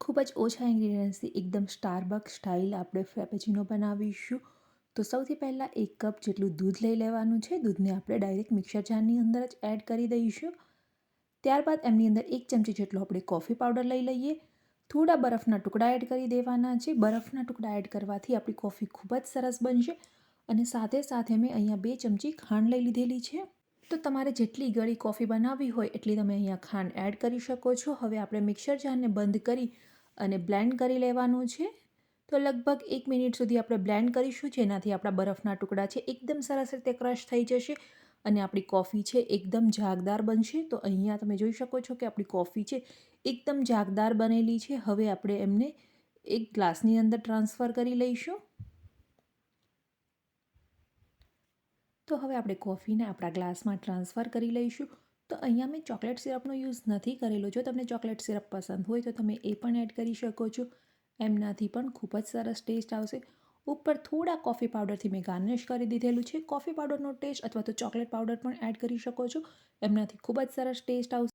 ખૂબ જ ઓછા ઇન્ગ્રીડિયન્ટ્સથી એકદમ સ્ટારબક્સ સ્ટાઇલ આપણે ફ્રેપેચીનો બનાવીશું. તો સૌથી પહેલાં 1 કપ જેટલું દૂધ લઈ લેવાનું છે. દૂધને આપણે ડાયરેક્ટ મિક્સર જારની અંદર જ એડ કરી દઈશું. ત્યારબાદ એમની અંદર 1 ચમચી જેટલો આપણે કોફી પાવડર લઈ લઈએ. થોડા બરફના ટુકડા એડ કરી દેવાના છે. બરફના ટુકડા એડ કરવાથી આપણી કોફી ખૂબ જ સરસ બનશે. અને સાથે મેં અહીંયા 2 ચમચી ખાંડ લઈ લીધેલી છે. તો તમારે જેટલી ગળી કોફી બનાવવી હોય એટલી તમે અહીંયા ખાંડ એડ કરી શકો છો. હવે આપણે મિક્સર જારને બંધ કરી અને બ્લેન્ડ કરી લેવાનું છે. તો લગભગ 1 મિનિટ સુધી આપણે બ્લેન્ડ કરીશું, જેનાથી આપણા બરફના ટુકડા છે એકદમ સરસ રીતે ક્રશ થઈ જશે અને આપણી કોફી છે એકદમ જાગદાર બનશે. તો અહીંયા તમે જોઈ શકો છો કે આપણી કોફી છે એકદમ જાગદાર બનેલી છે. હવે આપણે એમને એક ગ્લાસની અંદર ટ્રાન્સફર કરી લઈશું. તો હવે આપણે કોફીને આપણા ગ્લાસમાં ટ્રાન્સફર કરી લઈશું. તો અહીંયા મેં ચોકલેટ સિરપનો યુઝ નથી કરેલો. જો તમને ચોકલેટ સિરપ પસંદ હોય તો તમે એ પણ એડ કરી શકો છો. એમનાથી પણ ખૂબ જ સરસ ટેસ્ટ આવશે. ઉપર થોડા કોફી પાવડરથી મેં ગાર્નિશ કરી દીધેલું છે. કોફી પાવડરનો ટેસ્ટ અથવા તો ચોકલેટ પાવડર પણ એડ કરી શકો છો. એમનાથી ખૂબ જ સરસ ટેસ્ટ આવશે.